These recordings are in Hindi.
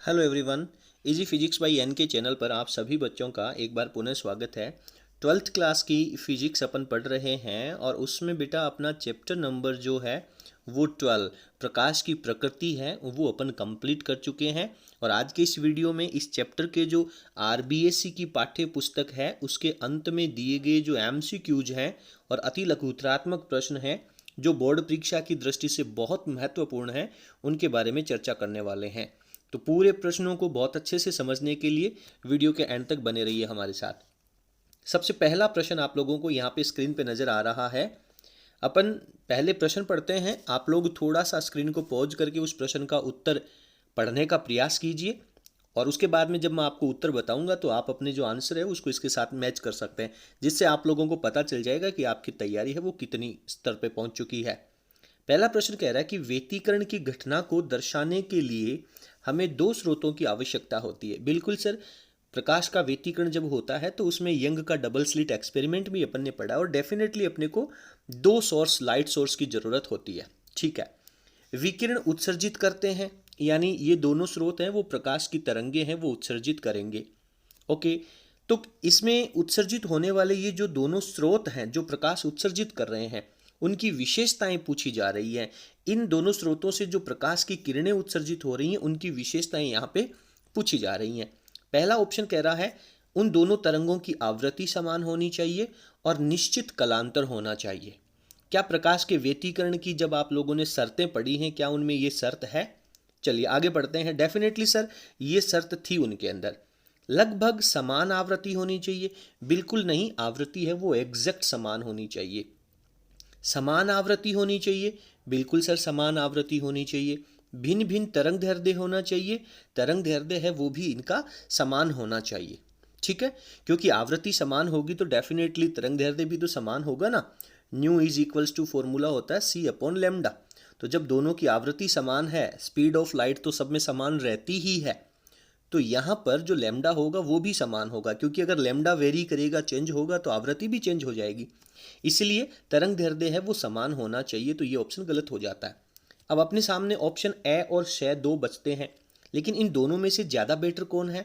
Hello everyone. Easy physics by N K channel पर आप सभी बच्चों का एक बार पुनः स्वागत है। ट्वेल्थ क्लास की फिजिक्स अपन पढ़ रहे हैं और उसमें बेटा अपना चैप्टर नंबर जो है वो 12 प्रकाश की प्रकृति है वो अपन कंप्लीट कर चुके हैं। और आज के इस वीडियो में इस चैप्टर के जो आरबीएससी की पाठ्य पुस्तक है उसके अंत में दिए गए जो एमसीक्यूज हैं और अति लघुत्रात्मक प्रश्न हैं जो बोर्ड परीक्षा की दृष्टि से बहुत महत्वपूर्ण है उनके बारे में चर्चा करने वाले हैं। तो पूरे प्रश्नों को बहुत अच्छे से समझने के लिए वीडियो के एंड तक बने रहिए हमारे साथ। सबसे पहला प्रश्न आप लोगों को यहाँ पे स्क्रीन पे नज़र आ रहा है। अपन पहले प्रश्न पढ़ते हैं, आप लोग थोड़ा सा स्क्रीन को पॉज करके उस प्रश्न का उत्तर पढ़ने का प्रयास कीजिए और उसके बाद में जब मैं आपको उत्तर बताऊंगा तो आप अपने जो आंसर है उसको इसके साथ मैच कर सकते हैं, जिससे आप लोगों को पता चल जाएगा कि आपकी तैयारी है वो कितनी स्तर पे पहुंच चुकी है। पहला प्रश्न कह रहा है कि व्यतिकरण की घटना को दर्शाने के लिए हमें दो स्रोतों की आवश्यकता होती है। बिल्कुल सर, प्रकाश का व्यतिकरण जब होता है तो उसमें यंग का डबल स्लिट एक्सपेरिमेंट भी अपन ने पढ़ा और डेफिनेटली अपने को दो सोर्स, लाइट सोर्स की ज़रूरत होती है। ठीक है, विकिरण उत्सर्जित करते हैं, यानी ये दोनों स्रोत हैं वो प्रकाश की तरंगे हैं वो उत्सर्जित करेंगे। ओके, तो इसमें उत्सर्जित होने वाले ये जो दोनों स्रोत हैं जो प्रकाश उत्सर्जित कर रहे हैं उनकी विशेषताएं पूछी जा रही हैं। इन दोनों स्रोतों से जो प्रकाश की किरणें उत्सर्जित हो रही हैं उनकी विशेषताएं यहाँ पे पूछी जा रही हैं। पहला ऑप्शन कह रहा है उन दोनों तरंगों की आवृत्ति समान होनी चाहिए और निश्चित कलांतर होना चाहिए। क्या प्रकाश के व्यतिकरण की जब आप लोगों ने शर्तें पढ़ी हैं क्या उनमें ये शर्त है? चलिए आगे बढ़ते हैं। डेफिनेटली सर ये शर्त थी उनके अंदर। लगभग समान आवृत्ति होनी चाहिए? बिल्कुल नहीं, आवृत्ति है वो एग्जैक्ट समान होनी चाहिए। समान आवृत्ति होनी चाहिए? बिल्कुल सर समान आवृत्ति होनी चाहिए। भिन्न भिन्न तरंग दैर्ध्य होना चाहिए? तरंग दैर्ध्य है वो भी इनका समान होना चाहिए। ठीक है, क्योंकि आवृत्ति समान होगी तो डेफिनेटली तरंग दैर्ध्य भी तो समान होगा ना। Nu is equals to formula होता है सी अपॉन लेमडा। तो जब दोनों की आवृत्ति समान है, स्पीड ऑफ लाइट तो सब में समान रहती ही है, तो यहाँ पर जो लेमडा होगा वो भी समान होगा, क्योंकि अगर लेमडा वेरी करेगा, चेंज होगा, तो आवृत्ति भी चेंज हो जाएगी। इसलिए तरंग दैर्ध्य है वो समान होना चाहिए, तो ये ऑप्शन गलत हो जाता है। अब अपने सामने ऑप्शन ए और शे दो बचते हैं, लेकिन इन दोनों में से ज़्यादा बेटर कौन है?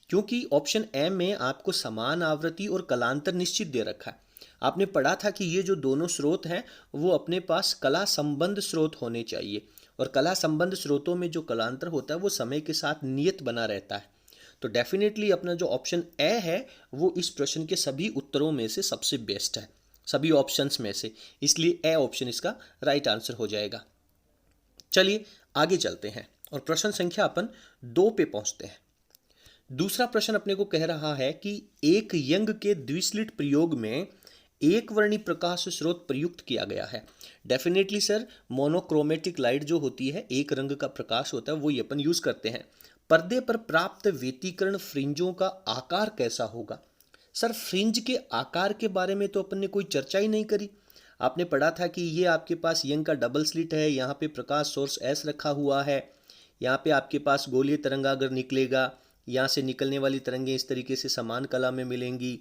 क्योंकि ऑप्शन ए में आपको समान आवृत्ति और कलांतर निश्चित दे रखा है। आपने पढ़ा था कि ये जो दोनों स्रोत हैं वो अपने पास कला संबंध स्रोत होने चाहिए, और कला संबंध स्रोतों में जो कलांतर होता है वो समय के साथ नियत बना रहता है। तो डेफिनेटली अपना जो ऑप्शन ए है वो इस प्रश्न के सभी उत्तरों में से सबसे बेस्ट है, सभी ऑप्शंस में से, इसलिए ए ऑप्शन इसका राइट आंसर हो जाएगा। चलिए आगे चलते हैं और प्रश्न संख्या अपन 2 पे पहुंचते हैं। दूसरा प्रश्न अपने को कह रहा है कि एक यंग के द्विस्लिट प्रयोग में एक वर्णी प्रकाश स्रोत प्रयुक्त किया गया है। डेफिनेटली सर मोनोक्रोमेटिक लाइट जो होती है, एक रंग का प्रकाश होता है, वो ये अपन यूज करते हैं। पर्दे पर प्राप्त व्यतिकरण फ्रिंजों का आकार कैसा होगा? सर फ्रिंज के आकार के बारे में तो अपन ने कोई चर्चा ही नहीं करी। आपने पढ़ा था कि ये आपके पास यंग का डबल स्लिट है, यहाँ पे प्रकाश सोर्स एस रखा हुआ है, यहाँ पे आपके पास गोलीय तरंगा अगर निकलेगा, यहाँ से निकलने वाली तरंगें इस तरीके से समान कला में मिलेंगी,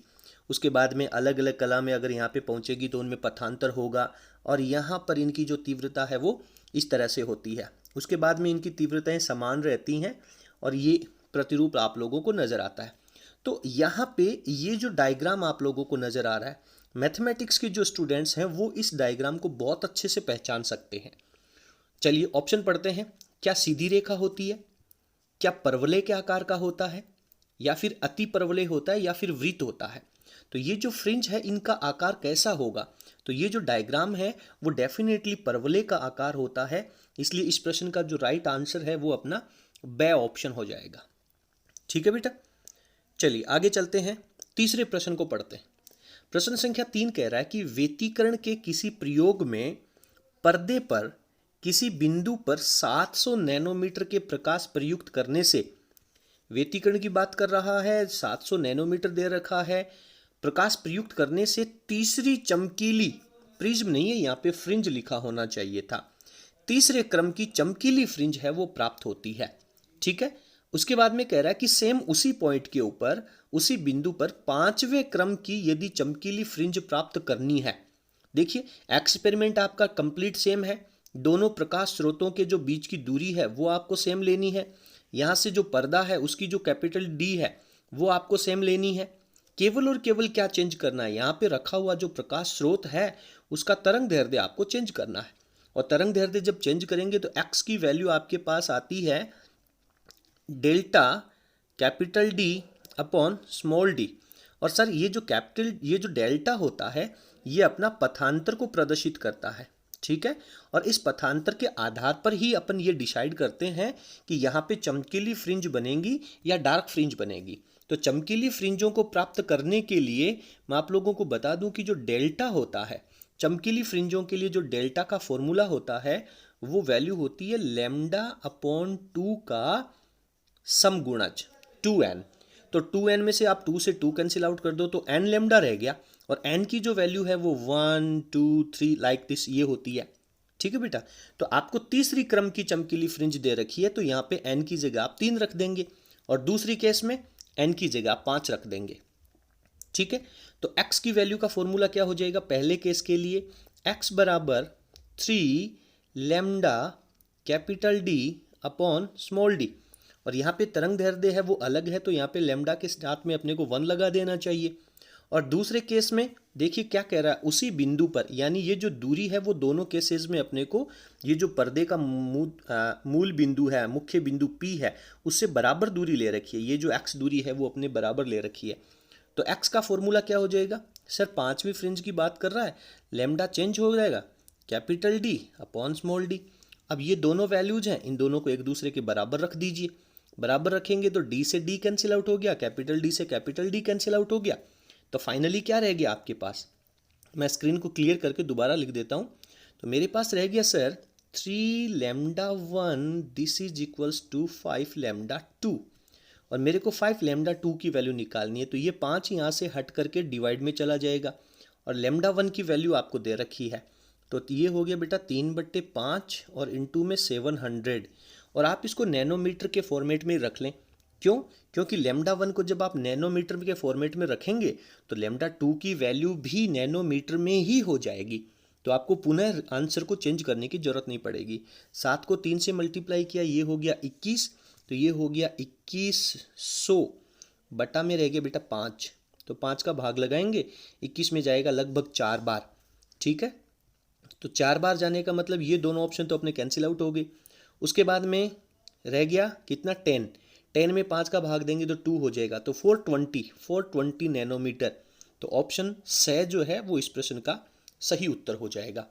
उसके बाद में अलग अलग कला में अगर यहाँ पे पहुँचेगी तो उनमें पथांतर होगा, और यहाँ पर इनकी जो तीव्रता है वो इस तरह से होती है। उसके बाद में इनकी तीव्रताएं समान रहती हैं और ये प्रतिरूप आप लोगों को नज़र आता है। तो यहाँ पे ये जो डायग्राम आप लोगों को नज़र आ रहा है, मैथमेटिक्स के जो स्टूडेंट्स हैं वो इस डायग्राम को बहुत अच्छे से पहचान सकते हैं। चलिए ऑप्शन पढ़ते हैं। क्या सीधी रेखा होती है? क्या परवलय के आकार का होता है, या फिर अति परवलय होता है, या फिर वृत्त होता है? तो ये जो फ्रिंज है इनका आकार कैसा होगा? तो ये जो डायग्राम है वो डेफिनेटली परवलय का आकार होता है, इसलिए इस प्रश्न का जो राइट आंसर है वो अपना बे ऑप्शन हो जाएगा। ठीक है बेटा, चलिए आगे चलते हैं, तीसरे प्रश्न को पढ़ते हैं। प्रश्न संख्या 3 कह रहा है कि व्यतिकरण के किसी प्रयोग में पर्दे पर किसी बिंदु पर 700 नैनोमीटर के प्रकाश प्रयुक्त करने से, व्यतिकरण की बात कर रहा है, 700 नैनोमीटर दे रखा है, प्रकाश प्रयुक्त करने से तीसरी चमकीली, प्रिज्म नहीं है यहाँ पे, फ्रिंज लिखा होना चाहिए था, तीसरे क्रम की चमकीली फ्रिंज है वो प्राप्त होती है। ठीक है, उसके बाद में कह रहा है कि सेम उसी पॉइंट के ऊपर, उसी बिंदु पर पांचवें क्रम की यदि चमकीली फ्रिंज प्राप्त करनी है। देखिए एक्सपेरिमेंट आपका कंप्लीट सेम है, दोनों प्रकाश स्रोतों के जो बीच की दूरी है वो आपको सेम लेनी है। यहाँ से जो पर्दा है उसकी जो कैपिटल डी है वो आपको सेम लेनी है। केवल और केवल क्या चेंज करना है, यहाँ पे रखा हुआ जो प्रकाश स्रोत है उसका तरंग दैर्ध्य आपको चेंज करना है। और तरंग दैर्ध्य जब चेंज करेंगे तो एक्स की वैल्यू आपके पास आती है delta capital D upon small D. और सर ये जो डेल्टा होता है ये अपना पथांतर को प्रदर्शित करता है, ठीक है। और इस पथांतर के आधार पर ही अपन ये डिसाइड करते हैं कि यहाँ पे चमकीली फ्रिंज बनेगी या डार्क फ्रिंज बनेगी। तो चमकीली फ्रिंजों को प्राप्त करने के लिए मैं आप लोगों को बता दूं कि जो डेल्टा होता है चमकीली फ्रिंजों के लिए, जो डेल्टा का फॉर्मूला होता है वो वैल्यू होती है लैम्डा अपॉन 2 का समगुणज 2n। तो 2n में से आप 2 से 2 कैंसिल आउट कर दो तो n लैम्डा रह गया, और n की जो वैल्यू है वो 1 2 3 लाइक दिस ये होती है, ठीक है बेटा। तो आपको तीसरी क्रम की चमकीली फ्रिंज दे रखी है तो यहाँ पे n की जगह आप 3 रख देंगे, और दूसरी केस में n की जगह आप 5 रख देंगे, ठीक है। तो x की वैल्यू का फॉर्मूला क्या हो जाएगा पहले केस के लिए, x बराबर 3 lambda capital D upon small D. और यहाँ पे तरंग दैर्ध्य है वो अलग है तो यहाँ पे लैम्डा के साथ में अपने को 1 लगा देना चाहिए। और दूसरे केस में देखिए क्या कह रहा है, उसी बिंदु पर, यानी ये जो दूरी है वो दोनों केसेस में अपने को ये जो पर्दे का मूल बिंदु है, मुख्य बिंदु P है, उससे बराबर दूरी ले रखी है। ये जो x दूरी है वो अपने बराबर ले रखी है। तो x का फॉर्मूला क्या हो जाएगा सर, पांचवी फ्रिंज की बात कर रहा है, लैम्डा चेंज हो जाएगा capital D upon small d। अब ये दोनों वैल्यूज हैं, इन दोनों को एक दूसरे के बराबर रख दीजिए। बराबर रखेंगे तो d से d कैंसिल आउट हो गया, कैपिटल D से कैपिटल D कैंसिल आउट हो गया। तो फाइनली क्या रह गया आपके पास, मैं स्क्रीन को क्लियर करके दोबारा लिख देता हूँ। तो मेरे पास रह गया sir 3 lambda 1 this is equals to 5 lambda 2, और मेरे को 5 लैम्डा 2 की वैल्यू निकालनी है। तो ये 5 यहाँ से हट करके डिवाइड में चला जाएगा, और लैम्डा 1 की वैल्यू आपको दे रखी है। तो ये हो गया बेटा 3/5 और इंटू में 700, और आप इसको नैनोमीटर के फॉर्मेट में रख लें। क्यों? क्योंकि लैम्डा 1 को जब आप नैनोमीटर के फॉर्मेट में रखेंगे तो लैम्डा 2 की वैल्यू भी नैनोमीटर में ही हो जाएगी। तो आपको पुनः आंसर को चेंज करने की जरूरत नहीं पड़ेगी। 7 को 3 से मल्टीप्लाई किया, ये हो गया 21, तो ये हो गया 2100 बटा में रह गया बेटा 5। तो 5 का भाग लगाएंगे, 21 में जाएगा लगभग 4 बार, ठीक है। तो 4 बार जाने का मतलब ये दोनों ऑप्शन तो अपने कैंसिल आउट हो गए। उसके बाद में रह गया कितना 10 में 5 का भाग देंगे तो 2 हो जाएगा, तो 420 नैनोमीटर। तो ऑप्शन से जो है वो इस प्रश्न का सही उत्तर हो जाएगा।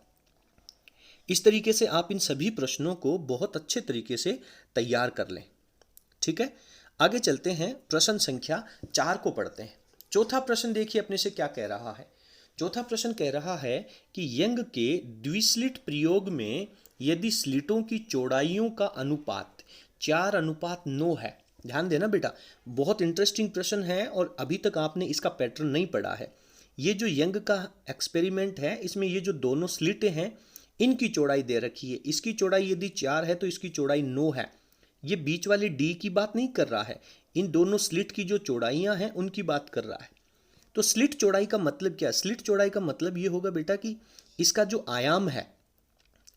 इस तरीके से आप इन सभी प्रश्नों को बहुत अच्छे तरीके से तैयार कर लें, ठीक है। आगे चलते हैं, प्रश्न संख्या 4 को पढ़ते हैं। चौथा प्रश्न देखिए अपने से क्या कह रहा है। चौथा प्रश्न कह रहा है कि यंग के द्विस्लिट प्रयोग में यदि स्लिटों की चौड़ाइयों का अनुपात 4:9 है। ध्यान देना बेटा, बहुत इंटरेस्टिंग प्रश्न है और अभी तक आपने इसका पैटर्न नहीं पढ़ा है। ये जो यंग का एक्सपेरिमेंट है इसमें ये जो दोनों स्लिटें हैं इनकी चौड़ाई दे रखी है। इसकी चौड़ाई यदि 4 है तो इसकी चौड़ाई 9 है। ये बीच वाली डी की बात नहीं कर रहा है, इन दोनों स्लिट की जो चौड़ाइयाँ हैं उनकी बात कर रहा है। तो स्लिट चौड़ाई का मतलब क्या है? स्लिट चौड़ाई का मतलब ये होगा बेटा कि इसका जो आयाम है,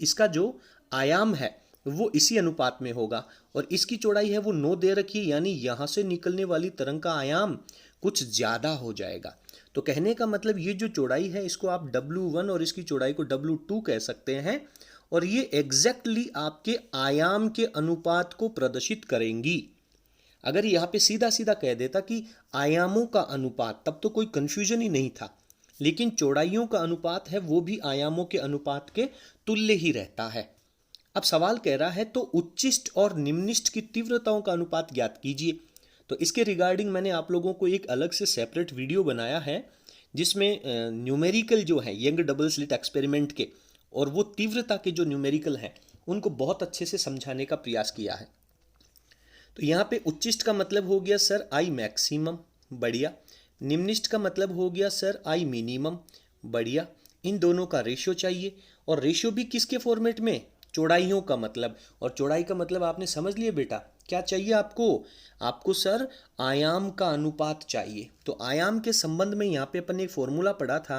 इसका जो आयाम है वो इसी अनुपात में होगा, और इसकी चौड़ाई है वो 9 दे रखी है, यानी यहाँ से निकलने वाली तरंग का आयाम कुछ ज़्यादा हो जाएगा। तो कहने का मतलब ये जो चौड़ाई है इसको आप W1 और इसकी चौड़ाई को W2 कह सकते हैं, और ये एग्जैक्टली आपके आयाम के अनुपात को प्रदर्शित करेंगी। अगर यहाँ पे सीधा सीधा कह देता कि आयामों का अनुपात, तब तो कोई कंफ्यूजन ही नहीं था, लेकिन चौड़ाइयों का अनुपात है वो भी आयामों के अनुपात के तुल्य ही रहता है। अब सवाल कह रहा है तो उच्चिष्ट और निम्निष्ट की तीव्रताओं का अनुपात ज्ञात कीजिए। तो इसके रिगार्डिंग मैंने आप लोगों को एक अलग से सेपरेट वीडियो बनाया है जिसमें न्यूमेरिकल जो है यंग डबल स्लिट एक्सपेरिमेंट के, और वो तीव्रता के जो न्यूमेरिकल हैं उनको बहुत अच्छे से समझाने का प्रयास किया है। तो यहाँ पे उच्चिष्ट का मतलब हो गया सर आई मैक्सिमम, बढ़िया। निम्निष्ट का मतलब हो गया सर आई मिनिमम, बढ़िया। इन दोनों का रेशियो चाहिए, और रेशियो भी किसके फॉर्मेट में? चौड़ाइयों का मतलब। और चौड़ाई का मतलब आपने समझ लिया बेटा, क्या चाहिए आपको? आपको सर आयाम का अनुपात चाहिए। तो आयाम के संबंध में यहाँ पे अपन ने एक फॉर्मूला पढ़ा था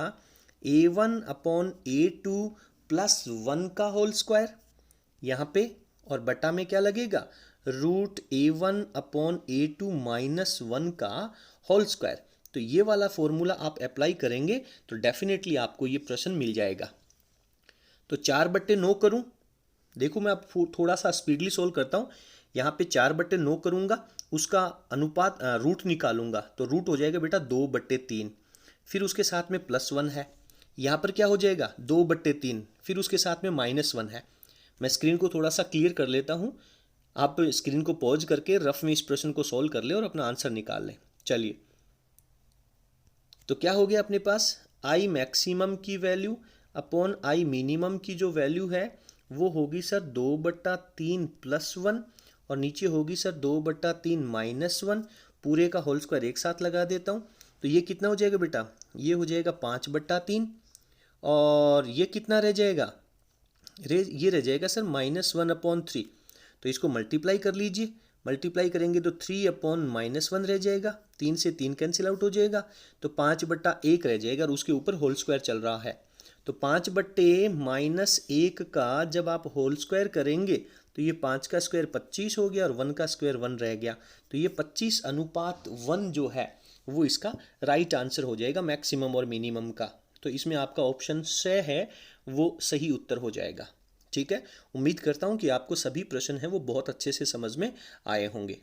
A1/A2 +1 का होल स्क्वायर यहाँ पे, और बटा में क्या लगेगा, √a1/a2 -1 का होल स्क्वायर। तो ये वाला फॉर्मूला आप अप्लाई करेंगे तो डेफिनेटली आपको ये प्रश्न मिल जाएगा। तो 4/9 करूँ, देखो मैं अब थोड़ा सा स्पीडली सोल्व करता हूँ। यहाँ पे 4/9 करूँगा, उसका अनुपात रूट निकालूंगा, तो रूट हो जाएगा बेटा 2/3। फिर उसके साथ में +1 है, यहाँ पर क्या हो जाएगा 2/3, फिर उसके साथ में -1 है। मैं स्क्रीन को थोड़ा सा क्लियर कर लेता हूँ, आप स्क्रीन को पॉज करके रफ में इस प्रश्न को सॉल्व कर ले और अपना आंसर निकाल लें। चलिए, तो क्या हो गया अपने पास, आई मैक्सिमम की वैल्यू अपॉन आई मिनिमम की जो वैल्यू है वो होगी सर 2/3 +1, और नीचे होगी सर 2/3 -1, पूरे का होल स्क्वायर एक साथ लगा देता हूँ। तो ये कितना हो जाएगा बेटा, ये हो जाएगा 5/3, और ये कितना रह जाएगा, ये रह जाएगा सर -1/3। तो इसको मल्टीप्लाई कर लीजिए, मल्टीप्लाई करेंगे तो 3/-1 रह जाएगा, 3 से 3 कैंसिल आउट हो जाएगा, तो 5/1 रह जाएगा, और उसके ऊपर होल स्क्वायर चल रहा है। तो 5/-1 का जब आप होल स्क्वायर करेंगे तो ये 5 का स्क्वायर 25 हो गया और 1 का स्क्वायर 1 रह गया। तो ये 25:1 जो है वो इसका राइट आंसर हो जाएगा मैक्सिमम और मिनिमम का। तो इसमें आपका ऑप्शन से है वो सही उत्तर हो जाएगा। ठीक है, उम्मीद करता हूँ कि आपको सभी प्रश्न हैं वो बहुत अच्छे से समझ में आए होंगे।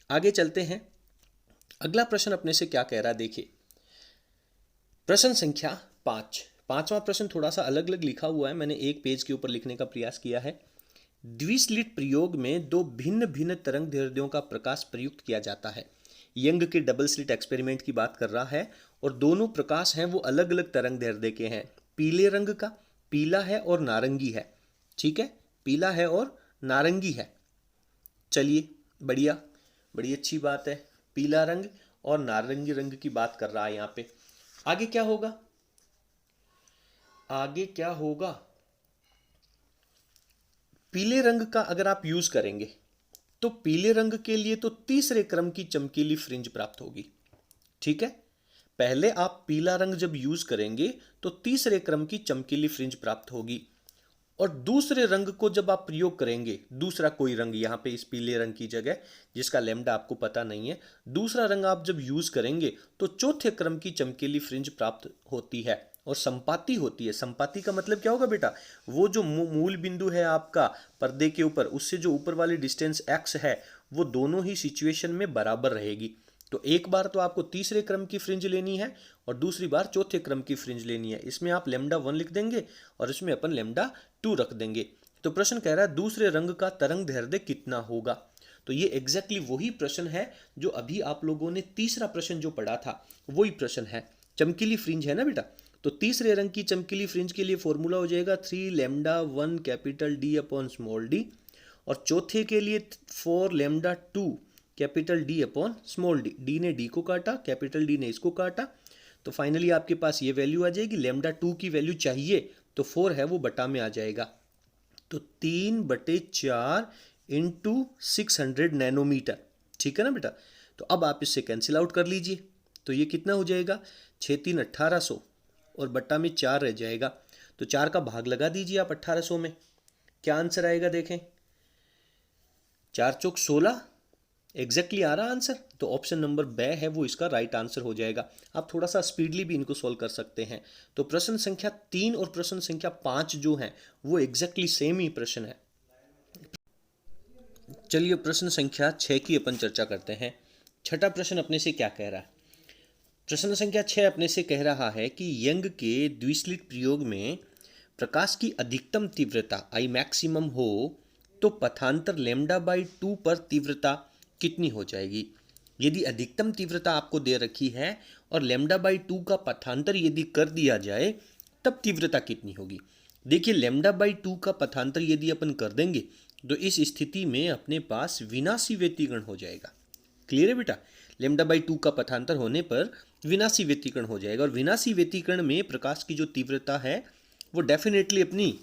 आगे चलते हैं, अगला प्रश्न अपने से क्या कह रहा है, देखिए प्रश्न संख्या 5। पांचवा प्रश्न थोड़ा सा अलग अलग लिखा हुआ है, मैंने एक पेज के ऊपर लिखने का प्रयास किया है। द्विस्लिट प्रयोग में दो भिन्न भिन्न तरंग दैर्ध्यों का प्रकाश प्रयुक्त किया जाता है। यंग के डबल स्लिट एक्सपेरिमेंट की बात कर रहा है, और दोनों प्रकाश हैं वो अलग अलग तरंग दैर्ध्य के हैं। पीले रंग का, पीला है और नारंगी है। ठीक है, पीला है और नारंगी है। चलिए, बढ़िया, बड़ी अच्छी बात है, पीला रंग और नारंगी रंग की बात कर रहा है यहाँ पे। आगे क्या होगा, आगे क्या होगा, पीले रंग का अगर आप यूज करेंगे तो पीले रंग के लिए तो तीसरे क्रम की चमकीली फ्रिंज प्राप्त होगी। ठीक है, पहले आप पीला रंग जब यूज करेंगे तो तीसरे क्रम की चमकीली फ्रिंज प्राप्त होगी, और दूसरे रंग को जब आप प्रयोग करेंगे, दूसरा कोई रंग यहाँ पे इस पीले रंग की जगह जिसका लैम्डा आपको पता नहीं है, दूसरा रंग आप जब यूज करेंगे तो चौथे क्रम की चमकीली फ्रिंज प्राप्त होती है और संपाति होती है। संपाति का मतलब क्या होगा बेटा, वो जो मूल बिंदु है आपका पर्दे के ऊपर, उससे जो ऊपर वाली डिस्टेंस x है वो दोनों ही सिचुएशन में बराबर रहेगी। तो एक बार तो आपको तीसरे क्रम की फ्रिंज लेनी है और दूसरी बार चौथे क्रम की फ्रिंज लेनी है। इसमें आप λ1 लिख देंगे और इसमें अपन λ2 रख देंगे। तो प्रश्न कह रहा है दूसरे रंग का तरंग दैर्ध्य कितना होगा। तो ये एग्जैक्टली वही प्रश्न है जो अभी आप लोगों ने तीसरा प्रश्न जो पढ़ा था वही प्रश्न है। चमकीली फ्रिंज है ना बेटा, तो तीसरे रंग की चमकीली फ्रिंज के लिए फॉर्मूला हो जाएगा 3λ1 capital D upon small d, और चौथे के लिए 4λ2 capital D upon small d। D ने D को काटा, कैपिटल D ने इसको काटा, तो फाइनली आपके पास ये वैल्यू आ जाएगी। λ2 की वैल्यू चाहिए तो 4 है वो बटा में आ जाएगा, तो 3/4 इंटू 600 नैनोमीटर। ठीक है ना बेटा, तो अब आप इससे कैंसिल आउट कर लीजिए, तो ये कितना हो जाएगा 6×3 1800 और बट्टा में 4 रह जाएगा। तो 4 का भाग लगा दीजिए आप 1800 में, क्या आंसर आएगा देखें, 4 चौक 16 एग्जैक्टली आ रहा आंसर। तो ऑप्शन नंबर ब है वो इसका राइट आंसर हो जाएगा। आप थोड़ा सा स्पीडली भी इनको सॉल्व कर सकते हैं। तो प्रश्न संख्या 3 और प्रश्न संख्या 5 जो हैं वो एग्जैक्टली सेम ही प्रश्न है। चलिए प्रश्न संख्या 6 की अपन चर्चा करते हैं। छठा प्रश्न अपने से क्या कह रहा है, प्रश्न संख्या 6 अपने से कह रहा है कि यंग के द्विस्लिट प्रयोग में प्रकाश की अधिकतम तीव्रता आई मैक्सिमम हो तो पथांतर λ/2 पर तीव्रता कितनी हो जाएगी। यदि अधिकतम तीव्रता आपको दे रखी है और λ/2 का पथांतर यदि कर दिया जाए तब तीव्रता कितनी होगी। देखिए λ/2 का पथांतर यदि अपन कर देंगे तो इस स्थिति में अपने पास विनाशी व्यतिकरण हो जाएगा। क्लियर है बेटा, λ/2 का पथांतर होने पर विनाशी व्यतिकरण हो जाएगा, और विनाशी व्यतिकरण में प्रकाश की जो तीव्रता है वो डेफिनेटली अपनी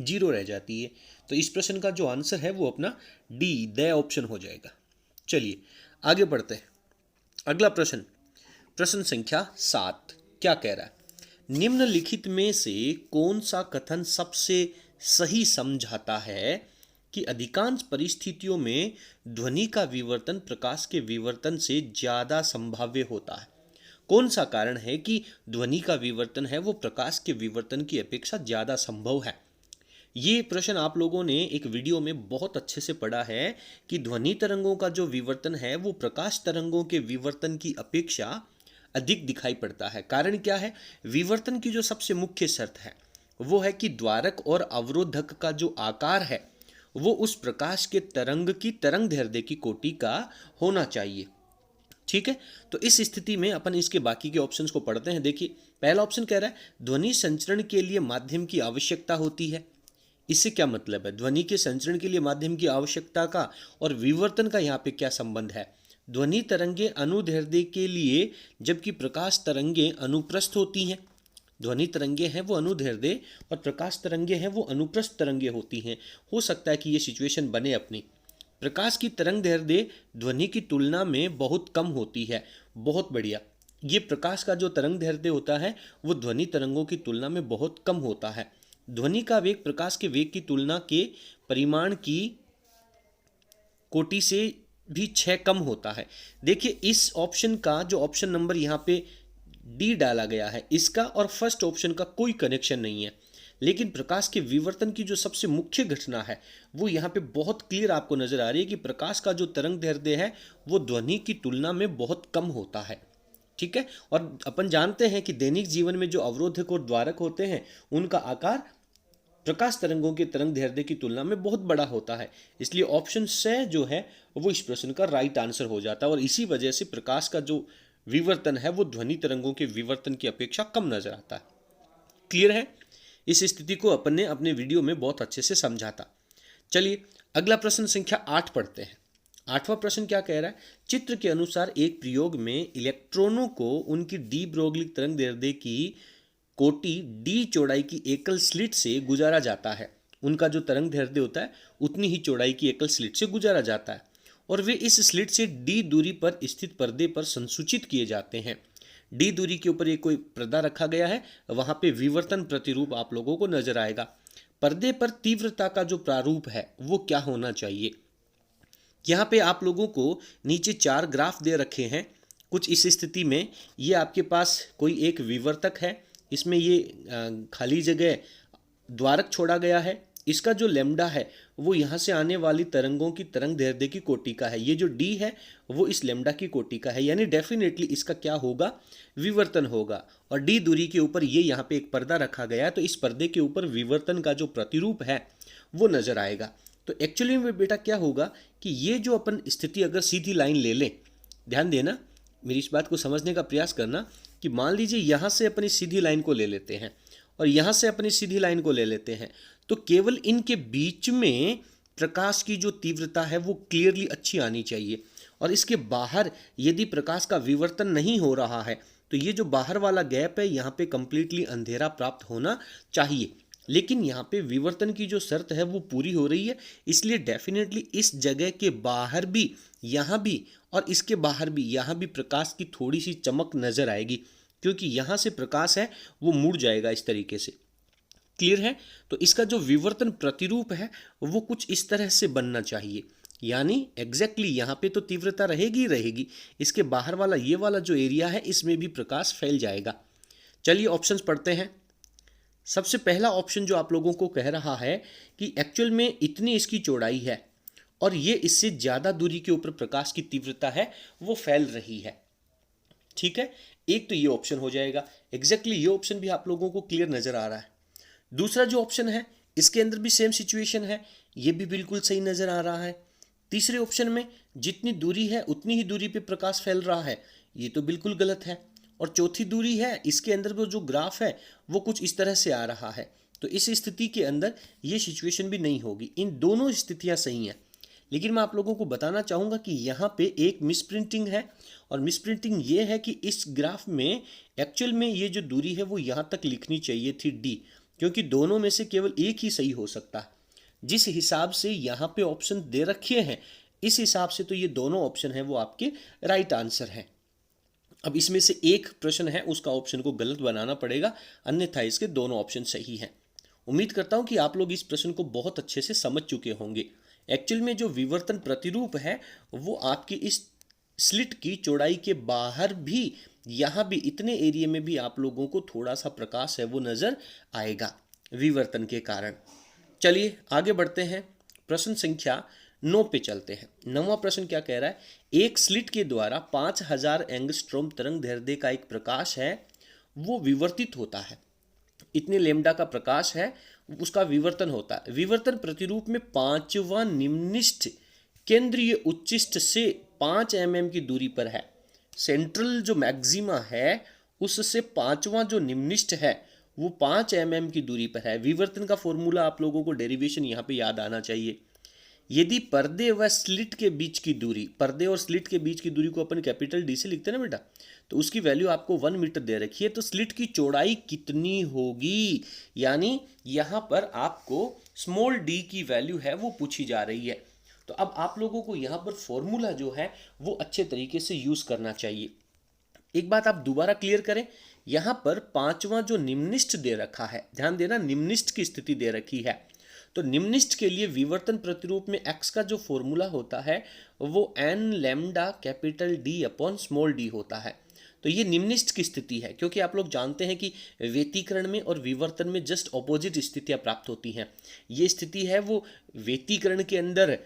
0 रह जाती है। तो इस प्रश्न का जो आंसर है वो अपना डी द ऑप्शन हो जाएगा। चलिए आगे बढ़ते हैं। अगला प्रश्न, प्रश्न संख्या 7 क्या कह रहा है, निम्नलिखित में से कौन सा कथन सबसे सही समझाता है कि अधिकांश परिस्थितियों में ध्वनि का विवर्तन प्रकाश के विवर्तन से ज्यादा संभाव्य होता है? कौन सा कारण है कि ध्वनि का विवर्तन है वो प्रकाश के विवर्तन की अपेक्षा ज्यादा संभव है? ये प्रश्न आप लोगों ने एक वीडियो में बहुत अच्छे से पढ़ा है कि ध्वनि तरंगों का जो विवर्तन है वो प्रकाश तरंगों के विवर्तन की अपेक्षा अधिक दिखाई पड़ता है। कारण क्या है? विवर्तन की जो सबसे मुख्य शर्त है वो है कि द्वारक और अवरोधक का जो आकार है वो उस प्रकाश के तरंग की तरंग दैर्ध्य की कोटि का होना चाहिए। ठीक है, तो इस स्थिति में अपन इसके बाकी के ऑप्शंस को पढ़ते हैं। देखिए, पहला ऑप्शन कह रहा है ध्वनि संचरण के लिए माध्यम की आवश्यकता होती है। इससे क्या मतलब है? ध्वनि के संचरण के लिए माध्यम की आवश्यकता का और विवर्तन का यहाँ पे क्या संबंध है? ध्वनि तरंगे अनुदैर्ध्य के लिए जबकि प्रकाश तरंगे अनुप्रस्थ होती हैं। ध्वनि तरंगे हैं वो अनुदैर्ध्य और प्रकाश तरंगे हैं वो अनुप्रस्थ तरंगे होती हैं। हो सकता है कि ये सिचुएशन बने अपनी। प्रकाश की तरंग दैर्ध्य ध्वनि की तुलना में बहुत कम होती है। बहुत बढ़िया। ये प्रकाश का जो तरंग दैर्ध्य होता है वो ध्वनि तरंगों की तुलना में बहुत कम होता है। ध्वनि का वेग प्रकाश के वेग की तुलना के परिमाण की कोटि से भी 6 कम होता है। देखिए, इस ऑप्शन का जो ऑप्शन नंबर यहाँ पे डी डाला गया है, इसका और फर्स्ट ऑप्शन का कोई कनेक्शन नहीं है। लेकिन प्रकाश के विवर्तन की जो सबसे मुख्य घटना है वो यहाँ पे बहुत क्लियर आपको नजर आ रही है कि प्रकाश का जो तरंग दैर्ध्य है वो ध्वनि की तुलना में बहुत कम होता है। ठीक है, और अपन जानते हैं कि दैनिक जीवन में जो अवरोधक और द्वारक होते हैं उनका आकार प्रकाश तरंगों के तरंग दैर्ध्य की तुलना में बहुत बड़ा होता है। इसलिए ऑप्शन से जो है वो इस प्रश्न का राइट आंसर हो जाता है और इसी वजह से प्रकाश का जो विवर्तन है वो ध्वनि तरंगों के विवर्तन की अपेक्षा कम नजर आता है। क्लियर है? इस स्थिति को अपन ने अपने वीडियो में बहुत अच्छे से समझा था। चलिए अगला प्रश्न संख्या 8 पढ़ते हैं। 8वां प्रश्न क्या कह रहा है? चित्र के अनुसार एक प्रयोग में इलेक्ट्रॉनों को उनकी डी ब्रोगली तरंग दैर्ध्य की कोटि डी चौड़ाई की एकल स्लिट से गुजारा जाता है। उनका जो तरंग दैर्ध्य होता है उतनी ही चौड़ाई की एकल स्लिट से गुजारा जाता है और वे इस स्लिट से डी दूरी पर स्थित पर्दे पर संसूचित किए जाते हैं। डी दूरी के ऊपर एक कोई पर्दा रखा गया है, वहां पे विवर्तन प्रतिरूप आप लोगों को नजर आएगा। पर्दे पर तीव्रता का जो प्रारूप है वो क्या होना चाहिए? यहाँ पे आप लोगों को नीचे 4 ग्राफ दे रखे हैं। कुछ इस स्थिति में ये आपके पास कोई एक विवर्तक है, इसमें ये खाली जगह द्वारक छोड़ा गया है। इसका जो लैम्डा है वो यहाँ से आने वाली तरंगों की तरंग दैर्ध्य की कोटि का है। ये जो डी है वो इस लैम्डा की कोटि का है, यानी डेफिनेटली इसका क्या होगा? विवर्तन होगा। और डी दूरी के ऊपर ये यहाँ पे एक पर्दा रखा गया है, तो इस पर्दे के ऊपर विवर्तन का जो प्रतिरूप है वो नजर आएगा। तो एक्चुअली में बेटा क्या होगा कि ये जो अपन स्थिति अगर सीधी लाइन ले लें, ध्यान देना, मेरी इस बात को समझने का प्रयास करना कि मान लीजिए यहाँ से अपनी सीधी लाइन को ले लेते हैं और यहाँ से अपनी सीधी लाइन को ले लेते हैं, तो केवल इनके बीच में प्रकाश की जो तीव्रता है वो क्लियरली अच्छी आनी चाहिए। और इसके बाहर यदि प्रकाश का विवर्तन नहीं हो रहा है तो ये जो बाहर वाला गैप है यहाँ पे कंप्लीटली अंधेरा प्राप्त होना चाहिए। लेकिन यहाँ पे विवर्तन की जो शर्त है वो पूरी हो रही है, इसलिए डेफिनेटली इस जगह के बाहर भी, यहाँ भी और इसके बाहर भी, यहाँ भी प्रकाश की थोड़ी सी चमक नजर आएगी, क्योंकि यहाँ से प्रकाश है वो मुड़ जाएगा इस तरीके से। क्लियर है? तो इसका जो विवर्तन प्रतिरूप है वो कुछ इस तरह से बनना चाहिए, यानी एग्जैक्टली यहाँ पे तो तीव्रता रहेगी ही रहेगी, इसके बाहर वाला ये वाला जो एरिया है इसमें भी प्रकाश फैल जाएगा। चलिए ऑप्शंस पढ़ते हैं। सबसे पहला ऑप्शन जो आप लोगों को कह रहा है कि एक्चुअल में इतनी इसकी चौड़ाई है और ये इससे ज़्यादा दूरी के ऊपर प्रकाश की तीव्रता है वो फैल रही है। ठीक है, एक तो ये ऑप्शन हो जाएगा। एग्जैक्टली ये ऑप्शन भी आप लोगों को क्लियर नजर आ रहा है। दूसरा जो ऑप्शन है इसके अंदर भी सेम सिचुएशन है, ये भी बिल्कुल सही नजर आ रहा है। तीसरे ऑप्शन में जितनी दूरी है उतनी ही दूरी पे प्रकाश फैल रहा है, ये तो बिल्कुल गलत है। और चौथी दूरी है, इसके अंदर वो जो ग्राफ है वो कुछ इस तरह से आ रहा है, तो इस स्थिति के अंदर ये सिचुएशन भी नहीं होगी। इन दोनों स्थितियां सही हैं, लेकिन मैं आप लोगों को बताना चाहूँगा कि यहाँ पे एक मिसप्रिंटिंग है। और मिसप्रिंटिंग ये है कि इस ग्राफ में एक्चुअल में ये जो दूरी है वो यहाँ तक लिखनी चाहिए थी डी, क्योंकि दोनों में से केवल एक ही सही हो सकता है। जिस हिसाब से यहाँ पे ऑप्शन दे रखे हैं इस हिसाब से तो ये दोनों ऑप्शन हैं वो आपके राइट आंसर हैं। अब इसमें से एक प्रश्न है उसका ऑप्शन को गलत बनाना पड़ेगा, अन्यथा इसके दोनों ऑप्शन सही हैं। उम्मीद करता हूँ कि आप लोग इस प्रश्न को बहुत अच्छे से समझ चुके होंगे। एक्चुअल में जो विवर्तन प्रतिरूप है वो आपकी इस स्लिट की चौड़ाई के बाहर भी, यहाँ भी इतने एरिया में भी आप लोगों को थोड़ा सा प्रकाश है वो नज़र आएगा विवर्तन के कारण। चलिए आगे बढ़ते हैं, प्रश्न संख्या 9 पे चलते हैं। 9वां प्रश्न क्या कह रहा है, एक स्लिट के द्वारा 5000 एंगस्ट्रॉम तरंग दैर्ध्य का एक प्रकाश है वो विवर्तित होता है। इतने लेमडा का प्रकाश है उसका विवर्तन होता है। विवर्तन प्रतिरूप में पांचवा निम्निष्ठ केंद्रीय उच्चिष्ट से 5 mm की दूरी पर है। सेंट्रल जो मैक्सिमा है उससे पांचवा जो निम्निष्ठ है वो 5 mm की दूरी पर है। विवर्तन का फॉर्मूला आप लोगों को डेरिवेशन यहाँ पे याद आना चाहिए। यदि पर्दे व स्लिट के बीच की दूरी, पर्दे और स्लिट के बीच की दूरी को अपन कैपिटल डी से लिखते हैं ना बेटा, तो उसकी वैल्यू आपको 1 मीटर दे रखी है, तो स्लिट की चौड़ाई कितनी होगी, यानी यहाँ पर आपको स्मॉल डी की वैल्यू है वो पूछी जा रही है। तो अब आप लोगों को यहाँ पर फॉर्मूला जो है वो अच्छे तरीके से यूज करना चाहिए। एक बात आप दोबारा क्लियर करें, यहाँ पर पांचवा जो निम्निष्ठ दे रखा है, ध्यान देना निम्निष्ठ की स्थिति दे रखी है, तो निम्निष्ठ के लिए विवर्तन प्रतिरूप में x का जो फॉर्मूला होता है वो n lambda capital D upon small d होता है। तो ये निम्निष्ठ की स्थिति है, क्योंकि आप लोग जानते हैं कि व्यतिकरण में और विवर्तन में जस्ट ऑपोजिट स्थितियां प्राप्त होती हैं। ये स्थिति है वो व्यतिकरण के अंदर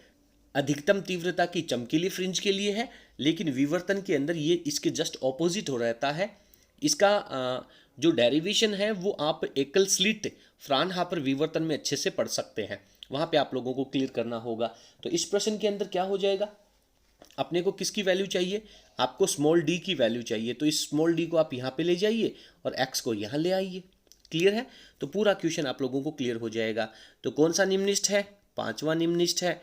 अधिकतम तीव्रता की चमकीली फ्रिंज के लिए है, लेकिन विवर्तन के अंदर ये इसके जस्ट ऑपोजिट हो रहता है। इसका जो डेरिवेशन है वो आप एकल स्लिट फ्राउनहोफर विवर्तन में अच्छे से पढ़ सकते हैं, वहाँ पे आप लोगों को क्लियर करना होगा। तो इस प्रश्न के अंदर क्या हो जाएगा, अपने को किसकी वैल्यू चाहिए, आपको स्मॉल डी की वैल्यू चाहिए, तो इस स्मॉल डी को आप यहाँ पे ले जाइए और एक्स को यहाँ ले आइए। क्लियर है, तो पूरा क्वेश्चन आप लोगों को क्लियर हो जाएगा। तो कौन सा निम्निष्ठ है, पांचवा निम्निष्ठ है।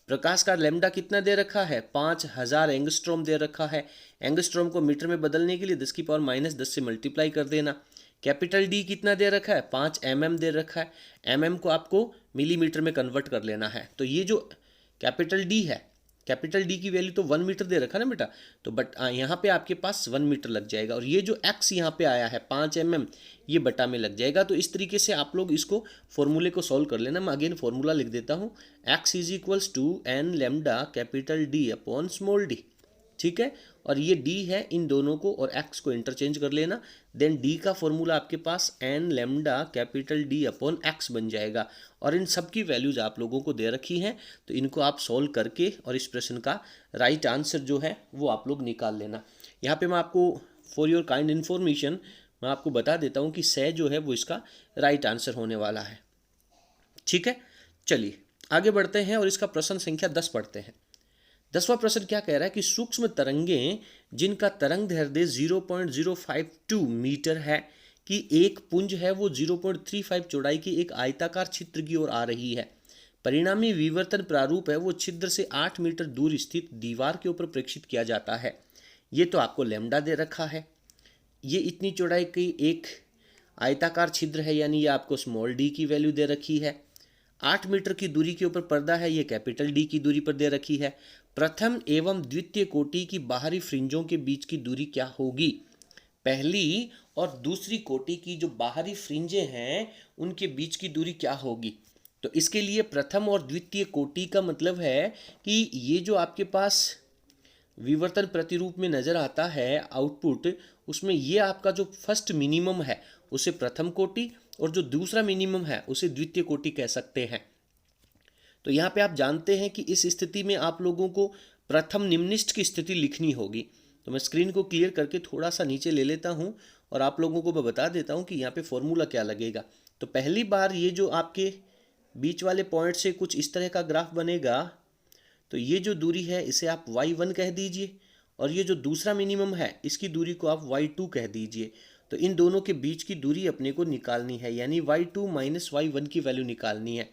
प्रकाश का लैम्डा कितना दे रखा है, 5000 एंगस्ट्रॉम दे रखा है। एंगस्ट्रॉम को मीटर में बदलने के लिए 10 की पावर -10 से मल्टीप्लाई कर देना। कैपिटल डी कितना दे रखा है, 5 mm दे रखा है। mm को आपको मिलीमीटर में कन्वर्ट कर लेना है। तो ये जो कैपिटल डी है, कैपिटल डी की वैल्यू तो 1 मीटर दे रखा है ना बेटा, तो बट यहाँ पे आपके पास 1 मीटर लग जाएगा, और ये जो x यहाँ पे आया है 5 mm, ये बटा में लग जाएगा। तो इस तरीके से आप लोग इसको फॉर्मूले को सॉल्व कर लेना। मैं अगेन फॉर्मूला लिख देता हूँ, x is equals to n lambda capital D upon small D. ठीक है, और ये d है, इन दोनों को और x को इंटरचेंज कर लेना। देन d का फॉर्मूला आपके पास n lambda capital d upon x बन जाएगा, और इन सब की वैल्यूज आप लोगों को दे रखी हैं, तो इनको आप सॉल्व करके और इस प्रश्न का राइट आंसर जो है वो आप लोग निकाल लेना। यहाँ पे मैं आपको फॉर योर काइंड इन्फॉर्मेशन मैं आपको बता देता हूँ कि से जो है वो इसका राइट आंसर होने वाला है। ठीक है, चलिए आगे बढ़ते हैं और इसका प्रश्न संख्या 10 पढ़ते हैं। 10वां प्रश्न क्या कह रहा है कि सूक्ष्म तरंगें जिनका तरंग दैर्ध्य 0.052 मीटर है कि एक पुंज है वो 0.35 चौड़ाई की एक आयताकार छिद्र की ओर आ रही है। परिणामी विवर्तन प्रारूप है वो छिद्र से 8 मीटर दूर स्थित दीवार के ऊपर प्रेक्षित किया जाता है। ये तो आपको लैम्डा दे रखा है, ये इतनी चौड़ाई की एक आयताकार छिद्र है, यानी ये आपको स्मॉल डी की वैल्यू दे रखी है। 8 मीटर की दूरी के ऊपर पर्दा है, ये कैपिटल डी की दूरी पर दे रखी है। प्रथम एवं द्वितीय कोटि की बाहरी फ्रिंजों के बीच की दूरी क्या होगी, पहली और दूसरी कोटि की जो बाहरी फ्रिंजें हैं उनके बीच की दूरी क्या होगी। तो इसके लिए प्रथम और द्वितीय कोटि का मतलब है कि ये जो आपके पास विवर्तन प्रतिरूप में नजर आता है आउटपुट, उसमें ये आपका जो फर्स्ट मिनिमम है उसे प्रथम कोटि और जो दूसरा मिनिमम है उसे द्वितीय कोटि कह सकते हैं। तो यहाँ पे आप जानते हैं कि इस स्थिति में आप लोगों को प्रथम निम्निष्ठ की स्थिति लिखनी होगी। तो मैं स्क्रीन को क्लियर करके थोड़ा सा नीचे ले लेता हूँ और आप लोगों को मैं बता देता हूँ कि यहाँ पे फॉर्मूला क्या लगेगा। तो पहली बार ये जो आपके बीच वाले पॉइंट से कुछ इस तरह का ग्राफ बनेगा, तो ये जो दूरी है इसे आप y1 कह दीजिए, और ये जो दूसरा मिनिमम है इसकी दूरी को आप y2 कह दीजिए। तो इन दोनों के बीच की दूरी अपने को निकालनी है, यानी y2 माइनस y1 की वैल्यू निकालनी है।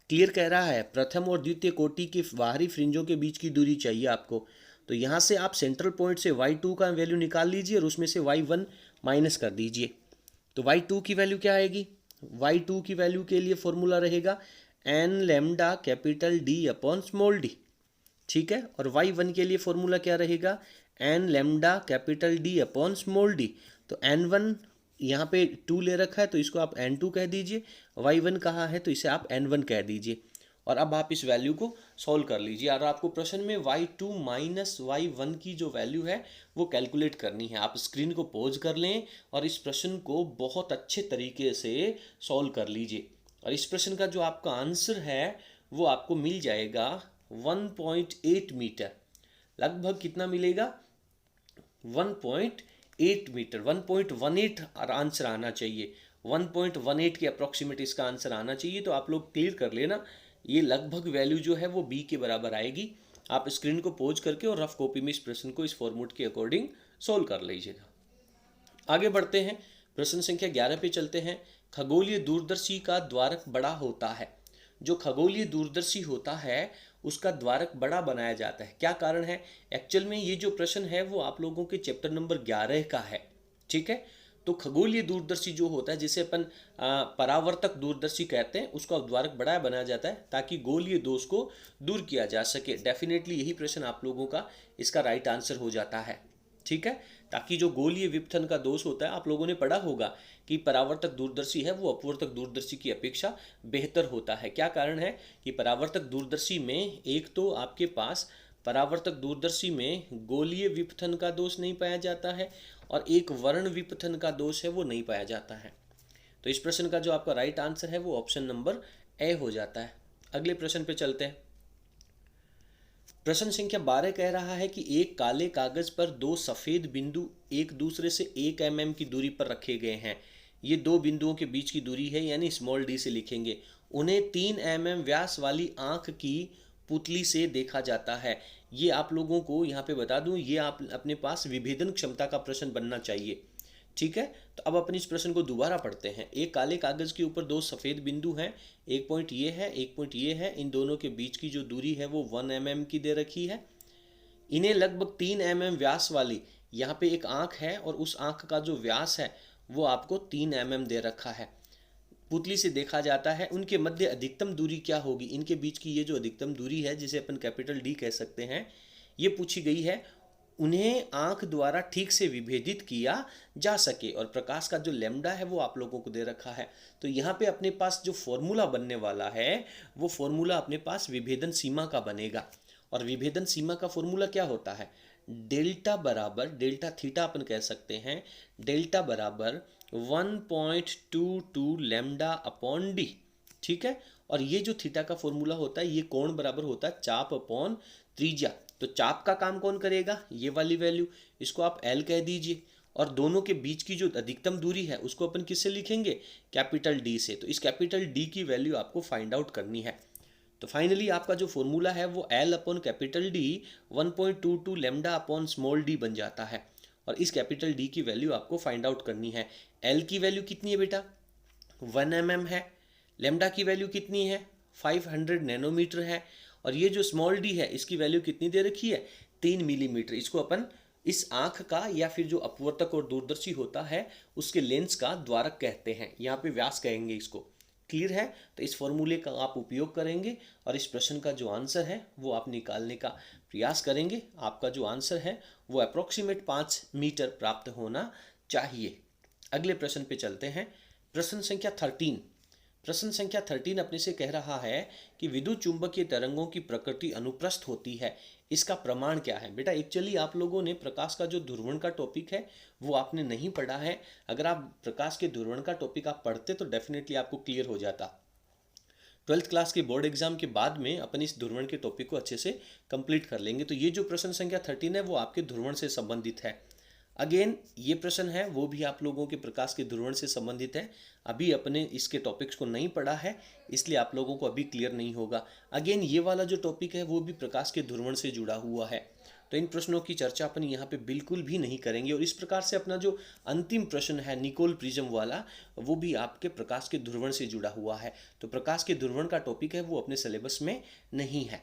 क्लियर कह रहा है, प्रथम और द्वितीय कोटि के बाहरी फ्रिंजों के बीच की दूरी चाहिए आपको। तो यहाँ से आप सेंट्रल पॉइंट से y2 का वैल्यू निकाल लीजिए और उसमें से y1 माइनस कर दीजिए। तो y2 की वैल्यू क्या आएगी, y2 की वैल्यू के लिए फॉर्मूला रहेगा n lambda capital D upon small d। ठीक है, और y1 के लिए फॉर्मूला क्या रहेगा, N lambda capital D upon small D. तो N1 यहाँ पे 2 ले रखा है तो इसको आप N2 कह दीजिए, Y1 कहा है तो इसे आप N1 कह दीजिए। और अब आप इस वैल्यू को सॉल्व कर लीजिए और आपको प्रश्न में Y2 माइनस Y1 की जो वैल्यू है वो कैलकुलेट करनी है। आप स्क्रीन को पॉज कर लें और इस प्रश्न को बहुत अच्छे तरीके से सॉल्व कर लीजिए। और इस प्रश्न का जो आपका आंसर है वो आपको मिल जाएगा 1.8 मीटर। लगभग कितना मिलेगा? 1.8 मीटर, 1.18 आंसर आना चाहिए। 1.18 के अप्रॉक्सीमेट इसका आंसर आना चाहिए। तो आप लोग क्लियर कर लेना, ये लगभग वैल्यू जो है वो बी के बराबर आएगी। आप स्क्रीन को पॉज करके और रफ कॉपी में इस प्रश्न को इस फॉर्मूट के अकॉर्डिंग सोल्व कर लीजिएगा। आगे बढ़ते हैं, प्रश्न संख्या 11 पे चलते हैं। खगोलीय दूरदर्शी का द्वारक बड़ा होता है। जो खगोलीय दूरदर्शी होता है उसका द्वारक बड़ा बनाया जाता है, क्या कारण है? एक्चुअल में ये जो प्रश्न है वो आप लोगों के चैप्टर नंबर 11 का है, ठीक है। तो खगोलीय दूरदर्शी जो होता है, जिसे अपन परावर्तक दूरदर्शी कहते हैं, उसका द्वारक बड़ा बनाया जाता है ताकि गोलीय दोष को दूर किया जा सके। डेफिनेटली यही प्रश्न आप लोगों का इसका राइट आंसर हो जाता है, ठीक है। ताकि जो गोलीय विपथन का दोष होता है, आप लोगों ने पढ़ा होगा कि परावर्तक दूरदर्शी है वो अपवर्तक दूरदर्शी की अपेक्षा बेहतर होता है। क्या कारण है कि परावर्तक दूरदर्शी में एक तो आपके पास परावर्तक दूरदर्शी में गोलीय विपथन का दोष नहीं पाया जाता है और एक वर्ण विपथन का दोष है वो नहीं पाया जाता है। तो इस प्रश्न का जो आपका राइट आंसर है वो ऑप्शन नंबर ए हो जाता है। अगले प्रश्न पे चलते हैं। प्रश्न संख्या 12 कह रहा है कि एक काले कागज पर दो सफेद बिंदु एक दूसरे से 1 mm की दूरी पर रखे गए हैं। ये दो बिंदुओं के बीच की दूरी है, यानी स्मॉल डी से लिखेंगे। उन्हें 3 mm व्यास वाली आंख की पुतली से देखा जाता है। ये आप लोगों को यहाँ पे बता दूं, ये आप अपने पास विभेदन क्षमता का प्रश्न बनना चाहिए, ठीक है। तो अब अपन इस प्रश्न को दोबारा पढ़ते हैं। एक काले कागज के ऊपर दो सफेद बिंदु हैं, एक पॉइंट ये है, एक पॉइंट ये है। इन दोनों के बीच की जो दूरी है वो 1 mm की दे रखी है। इन्हें लगभग 3 mm व्यास वाली, यहाँ पे एक आंख है और उस आंख का जो व्यास है वो आपको 3 mm दे रखा है, पुतली से देखा जाता है। उनके मध्य अधिकतम दूरी क्या होगी? इनके बीच की ये जो अधिकतम दूरी है, जिसे अपन कैपिटल डी कह सकते हैं, ये पूछी गई है। उन्हें आंख द्वारा ठीक से विभेदित किया जा सके। और प्रकाश का जो लैम्डा है वो आप लोगों को दे रखा है। तो यहाँ पे अपने पास जो फॉर्मूला बनने वाला है वो फॉर्मूला अपने पास विभेदन सीमा का बनेगा। और विभेदन सीमा का फॉर्मूला क्या होता है? डेल्टा बराबर, डेल्टा थीटा अपन कह सकते हैं, डेल्टा बराबर 1.22 लैम्डा अपॉन डी, ठीक है। और ये जो थीटा का फॉर्मूला होता है, ये कोण बराबर होता है चाप अपॉन त्रिज्या। तो चाप का काम कौन करेगा? ये वाली वैल्यू, इसको आप L कह दीजिए। और दोनों के बीच की जो अधिकतम दूरी है उसको अपन किससे लिखेंगे? कैपिटल डी से। तो इस कैपिटल डी की वैल्यू आपको फाइंड आउट करनी है। तो फाइनली आपका जो फॉर्मूला है वो L upon capital D 1.22 lambda upon small D बन जाता है। और इस कैपिटल डी की वैल्यू आपको फाइंड आउट करनी है। L की वैल्यू कितनी है बेटा? 1 mm है। लैम्डा की वैल्यू कितनी है? 500 नैनोमीटर है। और ये जो स्मॉल डी है इसकी वैल्यू कितनी दे रखी है? 3 मिलीमीटर। इसको अपन इस आंख का या फिर जो अपवर्तक और दूरदर्शी होता है उसके लेंस का द्वारक कहते हैं, यहाँ पे व्यास कहेंगे इसको। क्लियर है? तो इस फॉर्मूले का आप उपयोग करेंगे और इस प्रश्न का जो आंसर है वो आप निकालने का प्रयास करेंगे। आपका जो आंसर है वो अप्रोक्सीमेट 5 मीटर प्राप्त होना चाहिए। अगले प्रश्न पे चलते हैं। प्रश्न संख्या 13। प्रश्न संख्या 13 अपने से कह रहा है कि विद्युत चुंबकीय तरंगों की प्रकृति अनुप्रस्थ होती है। इसका प्रमाण क्या है? बेटा एक्चुअली आप लोगों ने प्रकाश का जो ध्रुवण का टॉपिक है वो आपने नहीं पढ़ा है। अगर आप प्रकाश के ध्रुवण का टॉपिक आप पढ़ते तो डेफिनेटली आपको क्लियर हो जाता। 12th क्लास के बोर्ड एग्जाम के बाद में अपन इस ध्रुवण के टॉपिक को अच्छे से कंप्लीट कर लेंगे। तो ये जो प्रश्न संख्या 13 है वो आपके ध्रुवण से संबंधित है। अगेन ये प्रश्न है वो भी आप लोगों के प्रकाश के ध्रुवण से संबंधित है। अभी अपने इसके टॉपिक्स को नहीं पढ़ा है इसलिए आप लोगों को अभी क्लियर नहीं होगा। अगेन ये वाला जो टॉपिक है वो भी प्रकाश के ध्रुवण से जुड़ा हुआ है। तो इन प्रश्नों की चर्चा अपन यहाँ पे बिल्कुल भी नहीं करेंगे। और इस प्रकार से अपना जो अंतिम प्रश्न है निकोल प्रिज्म वाला, वो भी आपके प्रकाश के ध्रुवण से जुड़ा हुआ है। तो प्रकाश के ध्रुवण का टॉपिक है वो अपने सिलेबस में नहीं है।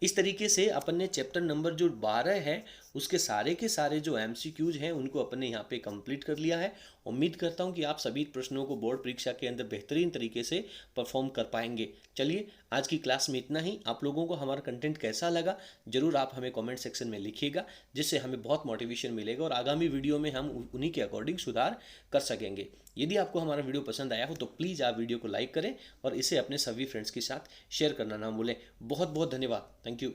इस तरीके से अपन ने चैप्टर नंबर जो 12 है उसके सारे के सारे जो MCQs हैं उनको अपने यहाँ पे कंप्लीट कर लिया है। उम्मीद करता हूँ कि आप सभी प्रश्नों को बोर्ड परीक्षा के अंदर बेहतरीन तरीके से परफॉर्म कर पाएंगे। चलिए, आज की क्लास में इतना ही। आप लोगों को हमारा कंटेंट कैसा लगा ज़रूर आप हमें कमेंट सेक्शन में लिखिएगा, जिससे हमें बहुत मोटिवेशन मिलेगा और आगामी वीडियो में हम उन्हीं के अकॉर्डिंग सुधार कर सकेंगे। यदि आपको हमारा वीडियो पसंद आया हो तो प्लीज़ आप वीडियो को लाइक करें और इसे अपने सभी फ्रेंड्स के साथ शेयर करना ना भूलें। बहुत बहुत धन्यवाद। Thank you.